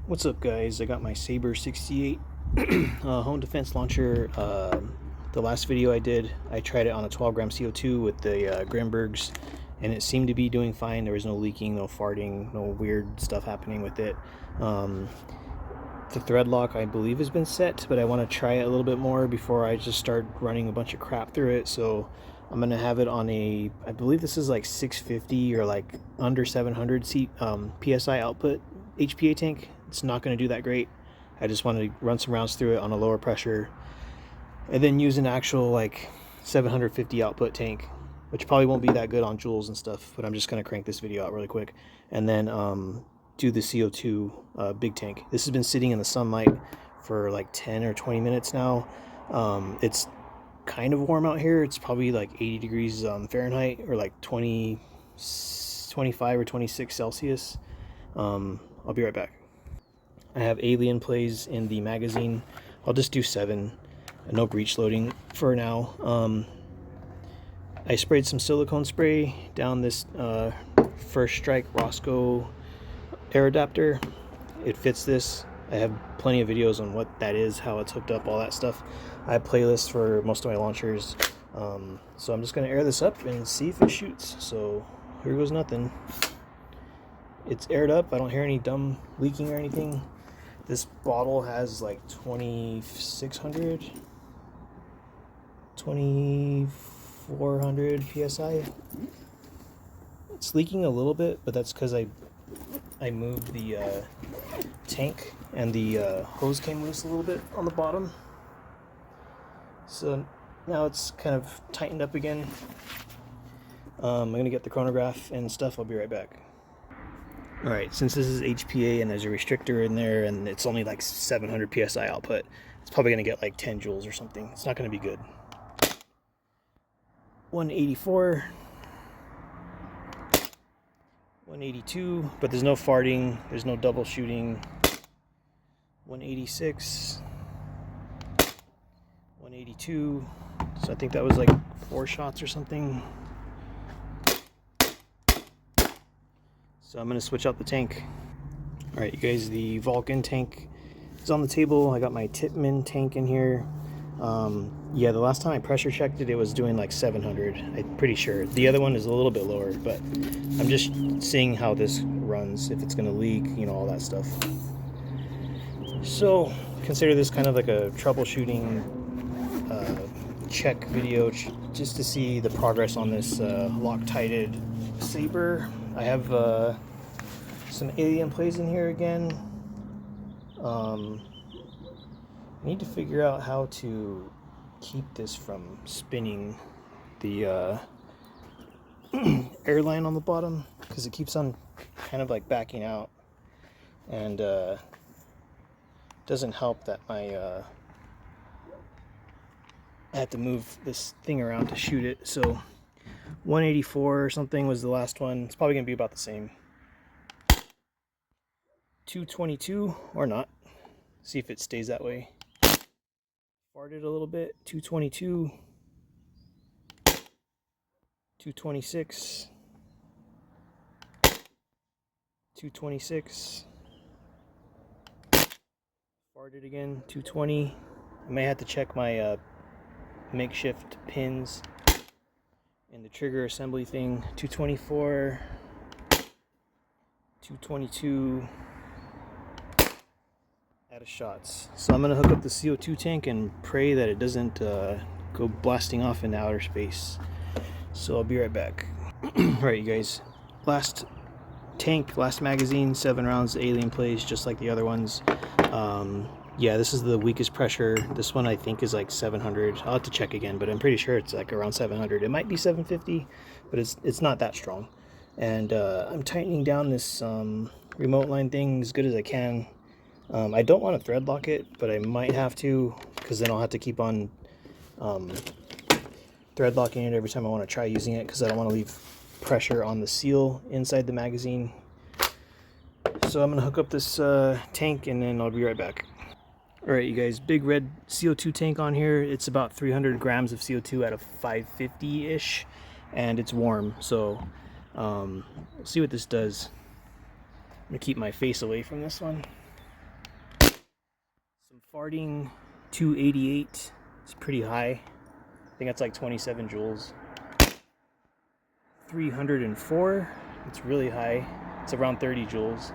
What's up, guys? I got my Sabre 68 home defense launcher. The last video I did, I tried it on a 12 gram CO2 with the Grimbergs, and it seemed to be doing fine. There was no leaking, no farting, no weird stuff happening with it. The thread lock, I believe, has been set, but I want to try it a little bit more before I just start running a bunch of crap through it. So I'm gonna have it on a, I believe this is like 650 or like under 700 psi output HPA tank. It's not going to do that great. I just want to run some rounds through it on a lower pressure and then use an actual like 750 output tank, which probably won't be that good on joules and stuff, but I'm just going to crank this video out really quick and then do the CO2 big tank. This has been sitting in the sunlight for like 10 or 20 minutes now. It's kind of warm out here. It's probably like 80 degrees Fahrenheit or like 25 or 26 Celsius. I'll be right back. I have alien plays in the magazine. I'll just do 7. No breech loading for now. I sprayed some silicone spray down this First Strike Roscoe air adapter. It fits this. I have plenty of videos on what that is, how it's hooked up, all that stuff. I have playlists for most of my launchers. So I'm just going to air this up and see if it shoots. So here goes nothing. It's aired up. I don't hear any dumb leaking or anything. This bottle has like 2,400 psi. It's leaking a little bit, but that's because I moved the tank and the hose came loose a little bit on the bottom. So now it's kind of tightened up again. I'm gonna get the chronograph and stuff. I'll be right back. Alright, since this is HPA and there's a restrictor in there and it's only like 700 psi output, it's probably going to get like 10 joules or something. It's not going to be good. 184, 182, but there's no farting, there's no double shooting. 186, 182, so I think that was like 4 shots or something. So I'm going to switch out the tank. Alright, you guys, the Vulcan tank is on the table. I got my Tippmann tank in here. Yeah, the last time I pressure checked it, it was doing like 700. I'm pretty sure. The other one is a little bit lower, but I'm just seeing how this runs, if it's going to leak, you know, all that stuff. So consider this kind of like a troubleshooting check video, just to see the progress on this Loctite Sabre. I have some alien plays in here again. I need to figure out how to keep this from spinning the airline on the bottom, because it keeps on kind of like backing out, and doesn't help that my I had to move this thing around to shoot it. So 184 or something was the last one. It's probably gonna be about the same. 222 or not. See if it stays that way. Farted a little bit. 222. 226. 226. Farted again. 220. I may have to check my makeshift pins and the trigger assembly thing. 224. 222. Out of shots. So I'm gonna hook up the CO2 tank and pray that it doesn't go blasting off into outer space. So I'll be right back. Alright, you guys, last tank, last magazine, 7 rounds, alien plays just like the other ones. Yeah, this is the weakest pressure. This one I think is like 700. I'll have to check again, but I'm pretty sure it's like around 700. It might be 750, but it's not that strong. And I'm tightening down this remote line thing as good as I can. I don't want to thread lock it, but I might have to, because then I'll have to keep on thread locking it every time I want to try using it, because I don't want to leave pressure on the seal inside the magazine. So I'm going to hook up this tank and then I'll be right back. Alright, you guys, big red CO2 tank on here. It's about 300 grams of CO2 out of 550-ish, and it's warm, so we'll see what this does. I'm going to keep my face away from this one. Farting 288. It's pretty high. I think that's like 27 joules. 304. It's really high. It's around 30 joules.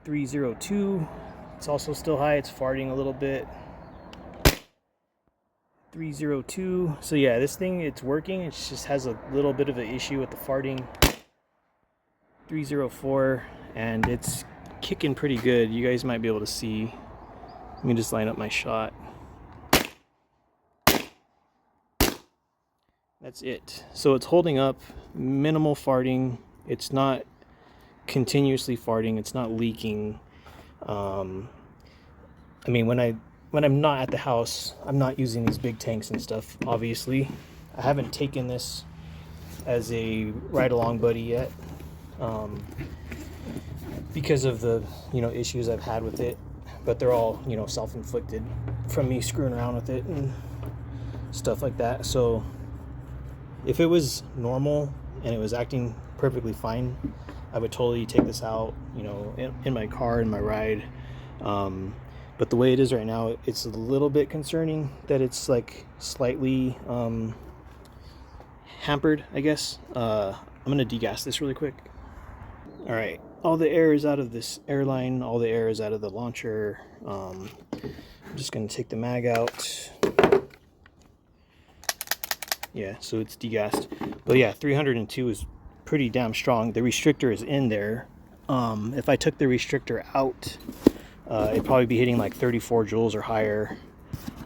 302. It's also still high. It's farting a little bit. 302. So yeah, this thing, it's working. It just has a little bit of an issue with the farting. 304, and it's kicking pretty good. You guys might be able to see. Let me just line up my shot. That's it. So it's holding up, minimal farting. It's not continuously farting. It's not leaking. I mean, when I'm not at the house, I'm not using these big tanks and stuff, obviously. I haven't taken this as a ride-along buddy yet, because of the, issues I've had with it. But they're all, self-inflicted from me screwing around with it and stuff like that. So if it was normal and it was acting perfectly fine, I would totally take this out, in my car, in my ride. But the way it is right now, it's a little bit concerning that it's like slightly hampered, I guess. I'm gonna degas this really quick. All right, all the air is out of this airline, all the air is out of the launcher. I'm just gonna take the mag out. Yeah, so it's degassed. But yeah, 302 is pretty damn strong. The restrictor is in there. If I took the restrictor out, it'd probably be hitting like 34 joules or higher.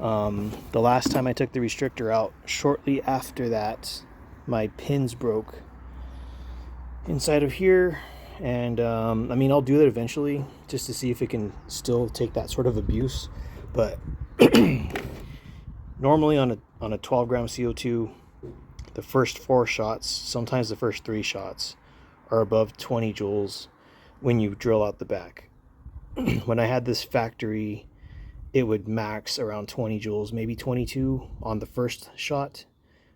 The last time I took the restrictor out, shortly after that, my pins broke inside of here. And I mean, I'll do that eventually just to see if it can still take that sort of abuse. But normally on a 12 gram CO2, the first 4 shots, sometimes the first 3 shots, are above 20 joules when you drill out the back. When I had this factory, it would max around 20 joules, maybe 22 on the first shot.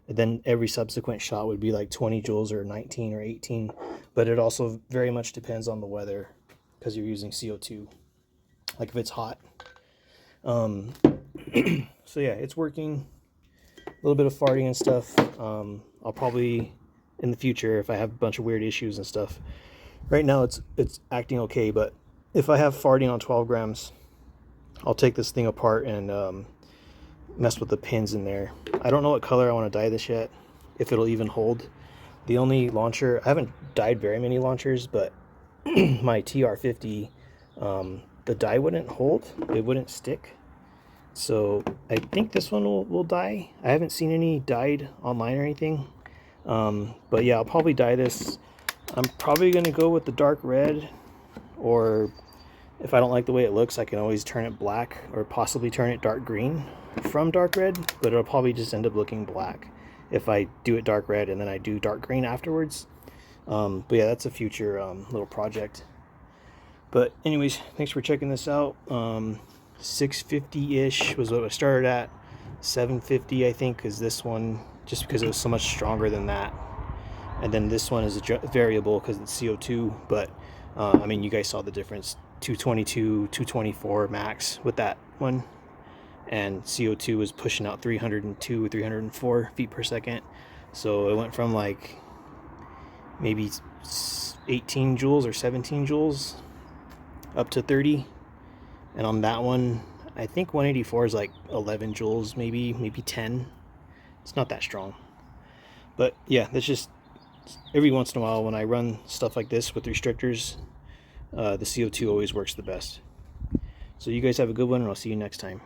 And then every subsequent shot would be like 20 joules or 19 or 18. But it also very much depends on the weather, because you're using CO2. Like if it's hot. So yeah, it's working. A little bit of farting and stuff. I'll probably, in the future, if I have a bunch of weird issues and stuff. Right now it's acting okay, but if I have farting on 12 grams, I'll take this thing apart and mess with the pins in there. I don't know what color I want to dye this yet, if it'll even hold. The only launcher, I haven't dyed very many launchers, but my TR50, the dye wouldn't hold, it wouldn't stick. So I think this one will dye. I haven't seen any dyed online or anything. But yeah, I'll probably dye this. I'm probably going to go with the dark red, or if I don't like the way it looks, I can always turn it black or possibly turn it dark green from dark red, but it'll probably just end up looking black if I do it dark red and then I do dark green afterwards. But yeah, that's a future little project. But anyways, thanks for checking this out. 650-ish was what I started at. 750, I think, is this one, just because it was so much stronger than that. And then this one is a variable because it's CO2, but I mean, you guys saw the difference. 222, 224 max with that one, and CO2 was pushing out 302, 304 feet per second. So it went from like maybe 18 joules or 17 joules up to 30. And on that one, I think 184 is like 11 joules, maybe 10. It's not that strong. But yeah, that's just every once in a while when I run stuff like this with restrictors, the CO2 always works the best. So you guys have a good one, and I'll see you next time.